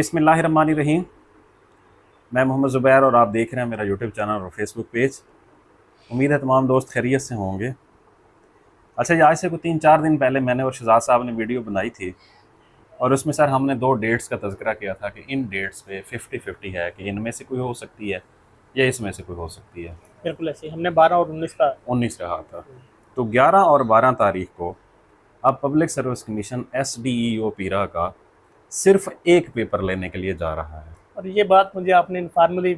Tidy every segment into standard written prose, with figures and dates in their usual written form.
बिस्मिल्लाहिर्रहमानिर्रहीम। मैं मोहम्मद ज़ुबैर और आप देख रहे हैं मेरा यूट्यूब चैनल और फेसबुक पेज। उम्मीद है तमाम दोस्त खैरियत से होंगे। अच्छा जी, आज से कुछ 3-4 दिन पहले मैंने और शहजाद साहब ने वीडियो बनाई थी और उसमें सर हमने 2 डेट्स का तज़किरा किया था कि इन डेट्स पे 50-50 है कि इनमें से कोई हो सकती है या इसमें से कोई हो सकती है। बिल्कुल ऐसे ही हमने 12 और 19 का 19 रहा था। तो 11 और 12 तारीख को अब पब्लिक सर्विस कमीशन SDEO पीरा का सिर्फ एक पेपर लेने के लिए जा रहा है। और ये बात मुझे आपने इनफॉर्मली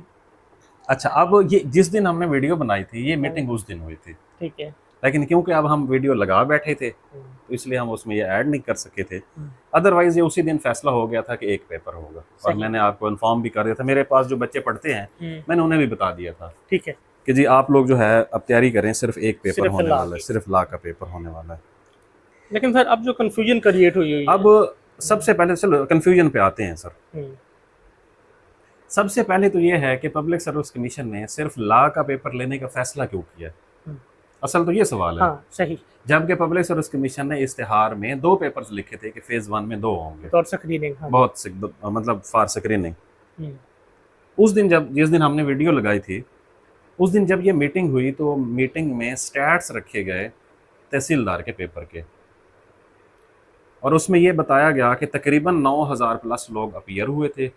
अच्छा, अब ये जिस दिन हमने वीडियो बनाई थी ये मीटिंग उस दिन हुई थी, ठीक है। लेकिन क्योंकि अब हम वीडियो लगा बैठे थे तो इसलिए हम उसमें ये ऐड नहीं कर सके थे। अदरवाइज ये उसी दिन फैसला हो गया था कि एक पेपर होगा और मैंने आपको इन्फॉर्म भी कर दिया था। मेरे पास जो बच्चे पढ़ते हैं मैंने उन्हें भी बता दिया था, ठीक है, कि जी आप लोग जो है अब तैयारी करें, सिर्फ एक पेपर सिर्फ होने ला वाला है, सिर्फ ला का पेपर होने वाला है। लेकिन सर अब जो कंफ्यूजन क्रिएट हुई है अब सबसे पहले चलो कन्फ्यूजन पे आते हैं सर। सबसे पहले तो ये है कि पब्लिक सर्विस कमीशन ने सिर्फ ला का पेपर लेने का फैसला क्यों किया? असल तो ये सवाल है। हाँ, सही। जबकि पब्लिक सर्विस कमीशन ने इश्तिहार में 2 पेपर्स लिखे थे कि फेज 1 में 2 होंगे, तो स्क्रीनिंग, हाँ। बहुत मतलब फॉर स्क्रीनिंग। उस दिन जिस दिन हमने वीडियो लगाई थी, उस दिन जब ये मीटिंग हुई तो मीटिंग में स्टैट्स रखे गए तहसीलदार के पेपर के, और उसमें ये बताया गया कि तकरीबन 9000 प्लस लोग अपीयर हुए थे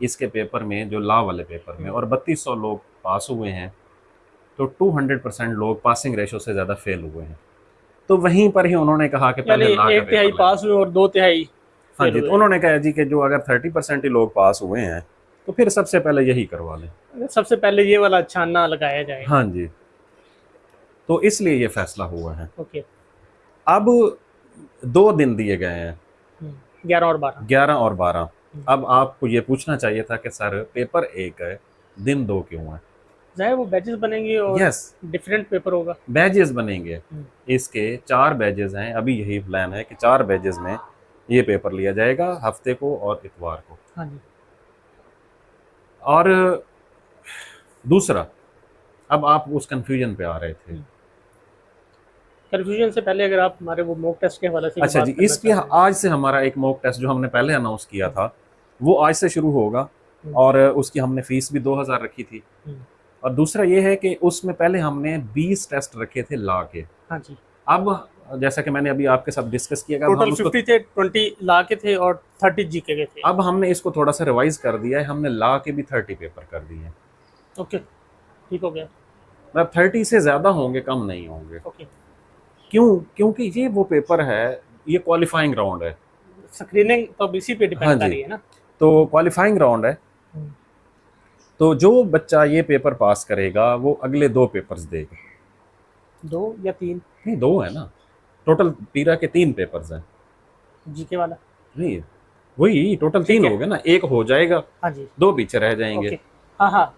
इसके पेपर में, जो लॉ वाले पेपर में, और 3200 लोग पास हुए हैं। तो 200% लोग पासिंग रेशो से ज़्यादा फेल हुए हैं। तो वहीं पर ही उन्होंने कहा कि पहले ला का एक तिहाई पेपर पास हुए और 2 तिहाई हाँ जी, तो उन्होंने कहा जी कि जो अगर 30% ही लोग पास हुए हैं तो फिर सबसे पहले यही करवा लें, सबसे पहले ये वाला छानना लगाया जाए। हाँ जी, तो इसलिए ये फैसला हुआ है। ओके। अब 2 दिन दिए गए हैं, 11 और 12। 11 और 12। अब आपको ये पूछना चाहिए था कि सर पेपर 1 है, दिन 2 क्यों है? जाए वो बैचेस बनेंगे और यस, डिफरेंट पेपर होगा। बैजेस बनेंगे। इसके 4 बैजेस हैं, अभी यही प्लान है कि 4 बैजेस में ये पेपर लिया जाएगा, हफ्ते को और इतवार को। हाँ जी। और दूसरा, अब आप उस कंफ्यूजन पे आ रहे थे। कंफ्यूजन से पहले अगर आप हमारे वो मॉक टेस्ट के हवाले से अच्छा जी, इसकी आज से हमारा एक मॉक टेस्ट जो हमने पहले अनाउंस किया था वो आज से शुरू होगा, और उसकी हमने फीस भी 2000 रखी थी। और दूसरा ये है कि उसमें पहले हमने 20 टेस्ट रखे थे ला के। हाँ जी। अब जैसा कि मैंने अभी आपके साथ डिस्कस किया, टोटल 50 थे, 20 ला के थे और 30 जीके के थे। अब हमने इसको थोड़ा सा रिवाइज कर दिया है, हमने ला के भी 30 पेपर कर दिए हैं। ओके, ठीक हो गया। मतलब 30 से ज़्यादा होंगे, कम नहीं होंगे। ओके। क्यों? क्योंकि ये वो पेपर है, ये क्वालिफाइंग राउंड है। स्क्रीनिंग तो अब इसी पे हाँ डिपेंड कर जी, रही है ना। तो क्वालिफाइंग राउंड है। तो जो बच्चा ये पेपर पास करेगा वो अगले 2 पेपर्स देगा। 2 या 3? नहीं, 2 है ना, टोटल पीरा के 3 पेपर्स हैं। जीके वाला नहीं, वही टोटल 3 हो गए ना, एक हो जाएगा। हाँ जी, 2 पीछे रह जाएंगे। ओके। हाँ हाँ,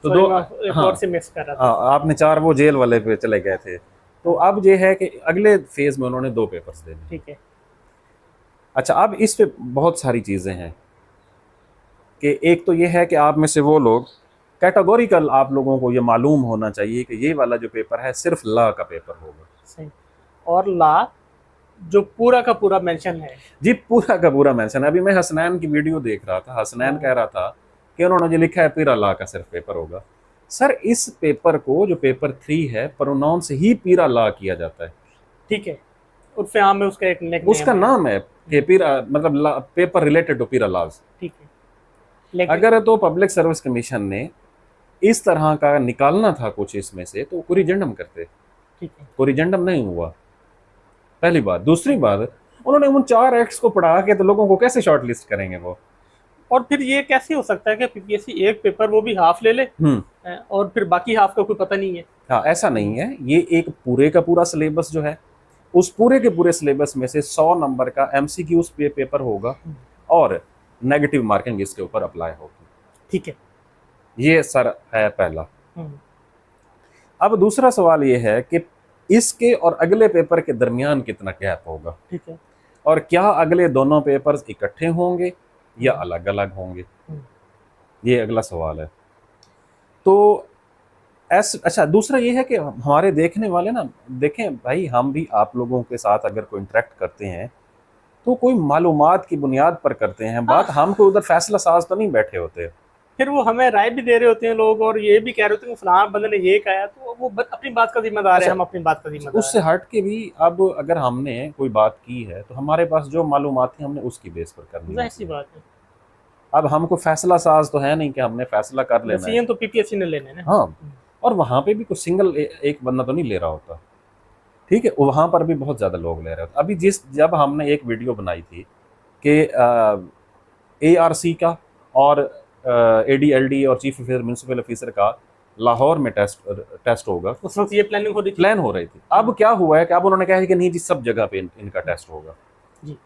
तो 2 एक हाँ और से मिस कर रहा था। हाँ, आपने 4 वो जेल वाले पे चले गए थे। तो अब ये है कि अगले फेज में उन्होंने 2 पेपर्स देने। ठीक है। अच्छा, अब इस पे बहुत सारी चीज़ें हैं कि एक तो ये है कि आप में से वो लोग कैटेगोरिकल, आप लोगों को ये मालूम होना चाहिए कि ये वाला जो पेपर है सिर्फ ला का पेपर होगा। सही। और ला जो पूरा का पूरा मेंशन है जी, पूरा का पूरा मेंशन है। अभी मैं हसनैन की वीडियो देख रहा था, हसनैन कह रहा था कि उन्होंने जो लिखा है पीरा ला का सिर्फ पेपर होगा। सर इस पेपर को, जो पेपर 3 है, प्रोनाउंस ही पीरा ला किया जाता है। ठीक है, उर्फ आम में उसका एक निकनेम उसका नाम है कि पीरा, मतलब पेपर रिलेटेड टू पीरा लॉज। ठीक है, लेकिन अगर तो पब्लिक सर्विस कमीशन ने इस तरह का निकालना था कुछ इसमें से तो कोरिजेंडम करते। ठीक है, कोरिजेंडम नहीं हुआ, पहली बात। दूसरी बात, उन्होंने उन 4 एक्ट्स को पढ़ा के तो लोगों को कैसे शॉर्ट लिस्ट करेंगे वो? और फिर ये कैसे हो सकता है कि पीपीएससी एक पेपर वो भी हाफ ले ले और फिर बाकी हाफ का कोई पता नहीं है? हाँ, ऐसा नहीं है। ये एक पूरे का पूरा सिलेबस जो है, उस पूरे के पूरे सिलेबस में से 100 नंबर का एमसीक्यूज पेपर होगा और नेगेटिव मार्किंग इसके ऊपर अप्लाई होगी। ठीक है, ये सर है पहला। अब दूसरा सवाल ये है कि इसके और अगले पेपर के दरमियान कितना गैप होगा। ठीक है, और क्या अगले दोनों पेपर्स इकट्ठे होंगे या अलग अलग होंगे, ये अगला सवाल है। तो अच्छा, दूसरा ये है कि हमारे देखने वाले ना, देखें भाई, हम भी आप लोगों के साथ अगर कोई इंटरेक्ट करते हैं तो कोई मालूमात की बुनियाद पर करते हैं बात, हम कोई उधर फैसला साज तो नहीं बैठे होते। फिर वो हमें राय भी दे रहे होते हैं लोग, और ये भी कह रहे होते हैं कि फलां बंदे ने ये कहा, तो वो अपनी बात का जिम्मेदार है, अच्छा, हम अपनी बात का जिम्मेदार उससे है। हट के भी अब अगर हमने कोई बात की है तो हमारे पास जो मालूमात थी हमने उसकी बेस पर करनी जाहिर सी है। बात है, अब हमको फैसला साज तो है नहीं कि हमने फैसला कर लेना है। डिसीजन तो पीपीएससी ने लेने हैं ना। हाँ, और वहां पे भी कोई सिंगल एक बंदा तो नहीं ले रहा होता, ठीक है, वहां पर भी बहुत ज्यादा लोग ले रहे होते। अभी जब हमने एक वीडियो बनाई थी कि ARC का और ADLD और चीफ म्यूनसिपल ऑफिसर का लाहौर में टेस्ट होगा, उस वक्त ये प्लानिंग हो रही थी। प्लान हो रही थी। अब क्या हुआ है कि अब उन्होंने कहा है कि नहीं जी, सब जगह पे इनका टेस्ट होगा जी।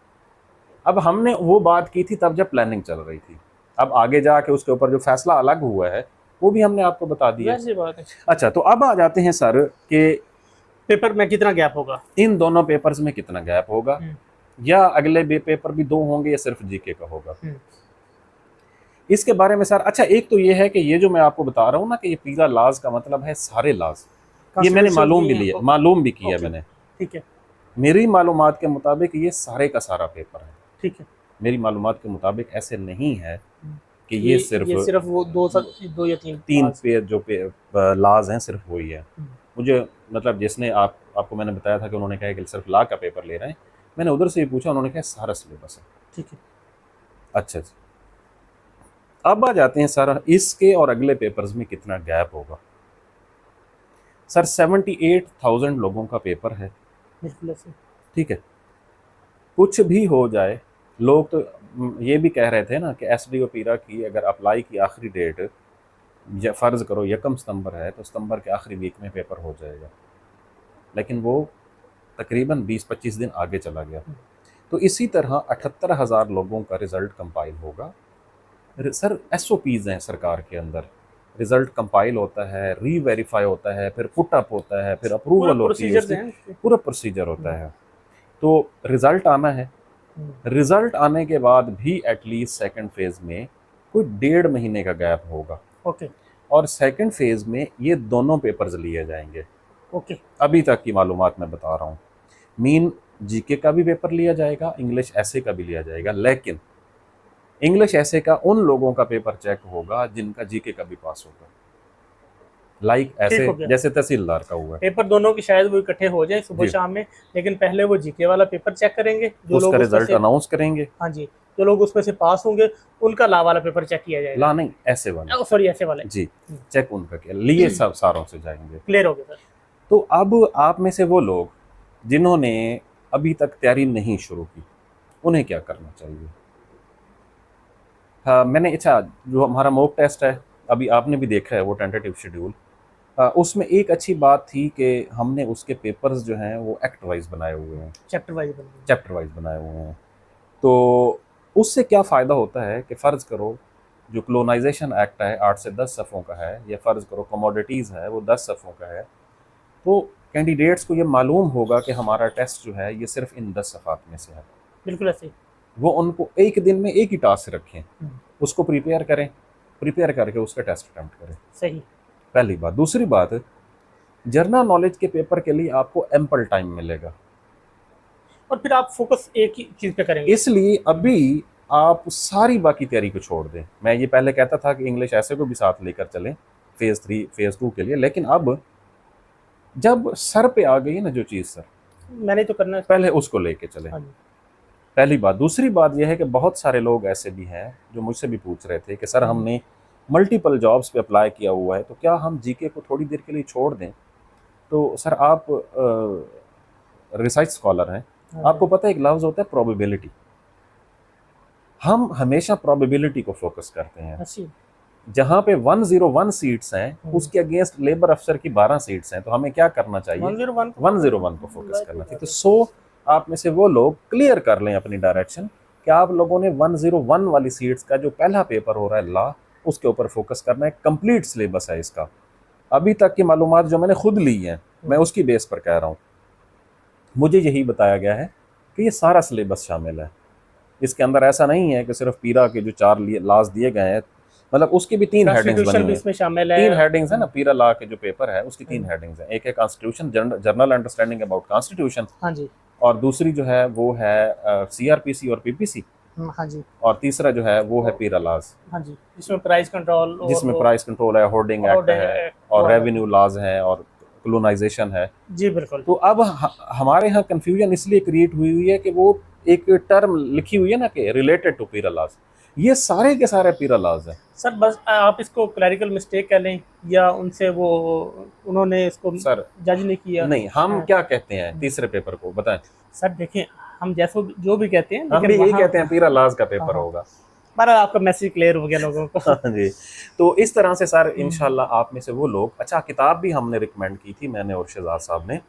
अब हमने वो बात की थी तब जब प्लानिंग चल रही थी, अब आगे जाके उसके ऊपर जो फैसला अलग हुआ है वो भी हमने आपको बता दिया। जाहिर सी बात है। अच्छा, तो अब आ जाते हैं सर कि पेपर में कितना गैप होगा, इन दोनों पेपर्स में कितना गैप होगा, या अगले पेपर भी 2 होंगे, या सिर्फ जीके का होगा, इसके बारे में सर। अच्छा, एक तो ये है कि ये जो मैं आपको बता रहा हूँ ना कि ये पीरा लाज का मतलब है सारे लाज, ये मैंने मालूम भी किया मैंने, ठीक है। मेरी मालूमात के मुताबिक ये सारे का सारा पेपर है, ठीक है। मेरी मालूमात के मुताबिक ऐसे नहीं है कि ये सिर्फ वो दो या तीन पे जो लाज हैं सिर्फ वही है। मुझे मतलब जिसने आपको मैंने बताया था कि उन्होंने कहा कि सिर्फ ला का पेपर ले रहे हैं, मैंने उधर से भी पूछा, उन्होंने कहा सारा सिलेबस है। ठीक है। अच्छा जी, अब आ जाते हैं सर इसके और अगले पेपर्स में कितना गैप होगा। सर 78,000 लोगों का पेपर है, ठीक है, कुछ भी हो जाए, लोग तो ये भी कह रहे थे ना कि SDO पीरा की अगर अप्लाई की आखिरी डेट फ़र्ज़ करो 1 सितंबर है तो सितंबर के आखिरी वीक में पेपर हो जाएगा, लेकिन वो तकरीबन 20-25 दिन आगे चला गया। तो इसी तरह 78,000 लोगों का रिज़ल्ट कंपाइल होगा। सर SOPs हैं सरकार के अंदर, रिज़ल्ट कंपाइल होता है, री-वेरीफाई होता है, फिर पुट अप होता है, फिर अप्रूवल होती है, पूरा प्रोसीजर होता है। तो रिज़ल्ट आना है, रिज़ल्ट आने के बाद भी एटलीस्ट सेकंड फेज़ में कोई 1.5 महीने का गैप होगा। ओके। और सेकंड फेज़ में ये दोनों पेपर्स लिए जाएंगे। ओके। अभी तक की मालूमात मैं बता रहा हूँ, मीन जीके का भी पेपर लिया जाएगा, इंग्लिश ऐसे का भी लिया जाएगा, लेकिन इंग्लिश ऐसे का उन लोगों का पेपर चेक होगा जिनका जीके का भी पास होगा, लाइक ऐसे जैसे तहसीलदार का हुआ है। पेपर दोनों की शायद वो इकट्ठे हो जाए सुबह शाम में, लेकिन पहले वो जीके वाला पेपर चेक करेंगे, जो लोग रिजल्ट अनाउंस करेंगे। हाँ जी, जो लोग उसमें से पास होंगे उनका ला वाला पेपर चेक किया जाएगा। ला नहीं, ऐसे वाला, सॉरी ऐसे वाले जी, चेक उनका किया, लिए सब सारों से जाएंगे। क्लियर हो गया सर। तो अब आप में से वो लोग जिन्होंने अभी तक तैयारी नहीं शुरू की, उन्हें क्या करना चाहिए? हाँ, मैंने अच्छा, जो हमारा मॉक टेस्ट है अभी आपने भी देखा है वो टेंटेटिव शेड्यूल, उसमें एक अच्छी बात थी कि हमने उसके पेपर्स जो हैं वो एक्ट वाइज बनाए हुए हैं, चैप्टर वाइज बनाए हुए हैं। तो उससे क्या फ़ायदा होता है कि फ़र्ज़ करो जो कॉलोनाइजेशन एक्ट है 8 से 10 सफ़ों का है, या फ़र्ज़ करो कमोडिटीज़ है वो 10 सफ़ों का है, तो कैंडिडेट्स को ये मालूम होगा कि हमारा टेस्ट जो है ये सिर्फ इन 10 सफ़ात में से है। बिल्कुल ऐसे वो उनको एक दिन में एक ही टास्क रखें, उसको प्रिपेयर करें, प्रिपेयर करके उसका टेस्ट अटेम्प्ट करें। सही, पहली बात। दूसरी बात, जर्नल नॉलेज के पेपर के लिए आपको एम्पल टाइम मिलेगा, और फिर आप फोकस एक ही चीज़ पे करेंगे, इसलिए अभी आप सारी बाकी तैयारी को छोड़ दें। मैं ये पहले कहता था कि इंग्लिश ऐसे को भी साथ लेकर चलें फेज़ 3 फेज़ 2 के लिए, लेकिन अब जब सर पे आ गई ना जो चीज़ सर मैंने तो करना है, पहले उसको लेके चलें। पहली बात। दूसरी बात यह है कि बहुत सारे लोग ऐसे भी हैं जो मुझसे भी पूछ रहे थे कि सर हमने मल्टीपल जॉब्स पे अप्लाई किया हुआ है, तो क्या हम जीके को थोड़ी देर के लिए छोड़ दें? तो सर आप रिसर्च स्कॉलर हैं, आपको पता है एक लफ्ज़ होता है प्रोबेबिलिटी। हम हमेशा प्रोबेबिलिटी को फोकस करते हैं। जहाँ पे 101 सीट्स हैं उसके अगेंस्ट लेबर अफसर की 12 सीट्स हैं, तो हमें क्या करना चाहिए? 101 को फोकस करना चाहिए। तो 100 आप में से वो लोग क्लियर कर लें अपनी डायरेक्शन कि आप लोगों ने 101 वाली सीट्स का जो पहला पेपर हो रहा है लॉ, उसके ऊपर फोकस करना है। कंप्लीट सिलेबस है इसका, अभी तक की मालूमात जो मैंने खुद ली है मैं उसकी बेस पर कह रहा हूँ। मुझे यही बताया गया है कि ये सारा सिलेबस शामिल है, इसके अंदर ऐसा नहीं है कि सिर्फ पीरा के जो 4 लॉज दिए गए हैं, मतलब उसकी भी 3 हेडिंग्स बनी हुई हैं, शामिल है। 3 हेडिंग्स है ना, पीरा लॉ के जो पेपर है उसकी 3 हेडिंग्स हैं। एक है constitution, general understanding about constitution, हाँ जी, और दूसरी जो है वो है CRPC और PPC, हाँ जी, और तीसरा जो है वो है पीरा लाज, हाँ जी, जिसमें प्राइस कंट्रोल और जिसमें वो प्राइस कंट्रोल है, होर्डिंग एक्ट होर्डिंग है, एक्ट और वो रेवेन्यू लॉज है, और कॉलोनाइजेशन है। जी बिल्कुल। तो अब हमारे यहाँ कंफ्यूजन इसलिए क्रिएट हुई हुई है कि वो एक टर्म लिखी हुई है ना कि रिलेटेड टू पीरा लॉज, ये सारे के सारे पीरा लॉज है सर बस आप इसको क्लैरिकल मिस्टेक कह लें, या उनसे वो उन्होंने इसको सर। जज नहीं किया। नहीं, हम हाँ, क्या कहते हैं तीसरे पेपर को बताएं। सर देखें, हम जैसो जो भी कहते हैं, हम लेकिन भी यही वहाँ कहते हैं पीरा लॉज का पेपर हाँ, होगा। पर आपका मैसेज क्लियर हो गया लोगों को। हाँ जी। तो इस तरह से सर इंशाल्लाह आप में से वो लोग, अच्छा किताब भी हमने रिकमेंड की थी, मैंने और शहजाद साहब ने,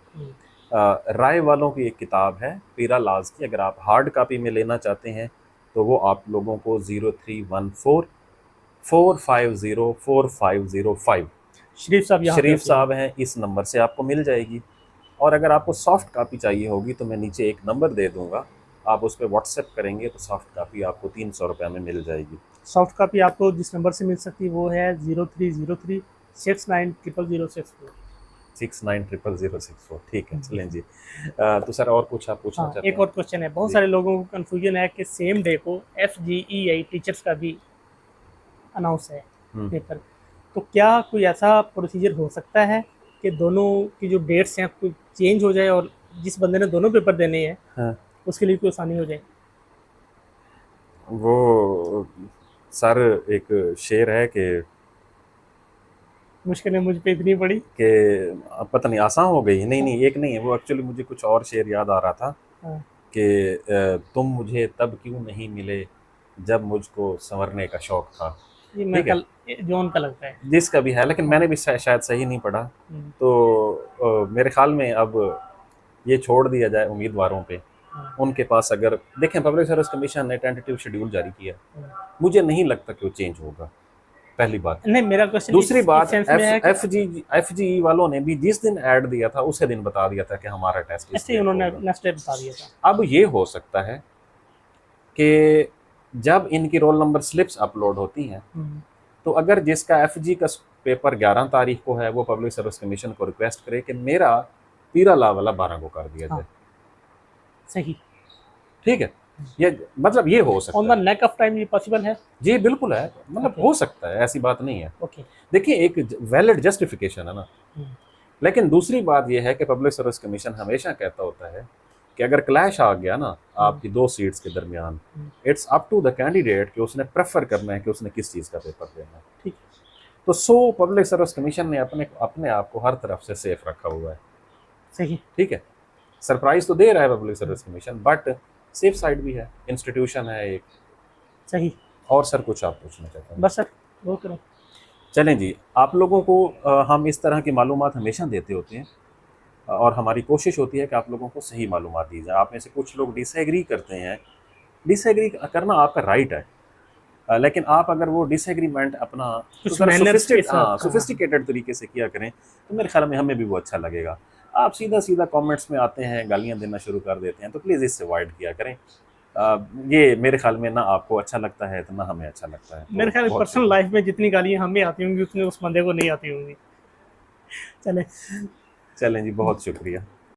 राय वालों की एक किताब है पीरा लाज की, अगर आप हार्ड कॉपी में लेना चाहते हैं तो वो आप लोगों को 0314450450 शरीफ साहब यहाँ पे शरीफ होते हैं। साहब हैं, इस नंबर से आपको मिल जाएगी। और अगर आपको सॉफ्ट कॉपी चाहिए होगी तो मैं नीचे एक नंबर दे दूंगा, आप उस पर व्हाट्सएप करेंगे तो सॉफ्ट कॉपी आपको 300 रुपये में मिल जाएगी। सॉफ्ट कॉपी आपको जिस नंबर से मिल सकती है वो है 0303690064। 690064, ठीक है। चलें जी। तो सर और कुछ आप पूछना हाँ, चाहते एक हैं? और क्वेश्चन है, बहुत सारे लोगों को कंफ्यूजन है कि सेम डे को FGEI टीचर्स का भी अनाउंस है पेपर, तो क्या कोई ऐसा प्रोसीजर हो सकता है कि दोनों की जो डेट्स हैं कोई चेंज हो जाए और जिस बंदे ने दोनों पेपर देने हैं हाँ। उसके लिए कोई आसानी हो जाए? वो सर एक शेर है कि मुश्किलें मुझ पे इतनी पड़ी। पता नहीं आसान हो गई, नहीं नहीं एक नहीं है वो, एक्चुअली मुझे कुछ और शेर याद आ रहा था हाँ, कि तुम मुझे तब क्यों नहीं मिले जब मुझको संवरने का शौक था। ये मैं ठीक है, कल जॉन का लगता है। जिसका भी है, लेकिन मैंने भी शायद सही नहीं पढ़ा। हम्म, तो मेरे ख्याल में अब ये छोड़ दिया जाए उम्मीदवारों पे, हाँ, उनके पास अगर देखें पब्लिक सर्विस कमीशन ने टेंटेटिव शेड्यूल जारी किया, हाँ। मुझे नहीं लगता कि वो चेंज होगा, पहली बात। नहीं, मेरा क्वेश्चन दूसरी इस बात, सेंस में है कि FGE वालों ने भी जिस दिन ऐड दिया था उसी दिन बता दिया था कि हमारा टेस्ट इस ऐसे ही डेट को उन्होंने होगा। नेक्स्ट डे बता दिया था। अब ये हो सकता है कि जब इनकी रोल नंबर स्लिप्स अपलोड होती हैं तो अगर जिसका FG का पेपर 11 तारीख को है वो पब्लिक सर्विस कमीशन को रिक्वेस्ट करे कि मेरा पीरा ला वाला 12 को कर दिया जाए। हाँ, सही। ठीक है, ये मतलब ये हो सकता on the neck of time ये पॉसिबल है? जी बिल्कुल है, मतलब Okay. हो सकता है, ऐसी बात नहीं है। ओके। देखिए एक वैलिड जस्टिफिकेशन है ना। लेकिन दूसरी बात यह है कि पब्लिक सर्विस कमीशन हमेशा कहता होता है कि अगर क्लैश आ गया ना आपकी 2 सीट्स के दरमियान, it's up to the candidate कि उसने प्रेफर करना है कि उसने किस चीज़ का पेपर देना है। ठीक। तो पब्लिक सर्विस कमीशन ने अपने आप को हर तरफ से सेफ रखा हुआ है। सही। ठीक है, सरप्राइज तो दे रहा है public service commission, but safe side भी है, इंस्टीट्यूशन है एक। सही। और सर कुछ आप पूछना चाहते हैं? बस सर वो करो। चलें जी, आप लोगों को हम इस तरह की मालूमात हमेशा देते होते हैं और हमारी कोशिश होती है कि आप लोगों को सही मालूमात दी जाए। आप में से कुछ लोग डिसएग्री करते हैं, डिसएग्री करना आपका राइट है, लेकिन आप अगर वो डिसएग्रीमेंट अपना सोफिस्टिकेटेड तरीके से किया करें तो मेरे ख्याल में हमें भी वो अच्छा लगेगा। आप सीधा सीधा कमेंट्स में आते हैं, गालियां देना शुरू कर देते हैं, तो प्लीज़ इससे अवॉइड किया करें। ये मेरे ख्याल में ना आपको अच्छा लगता है तो ना हमें अच्छा लगता है। मेरे ख्याल में पर्सनल लाइफ में जितनी गालियां हमें आती होंगी उतनी उस बंदे को नहीं आती होंगी। चले चलें जी, बहुत शुक्रिया।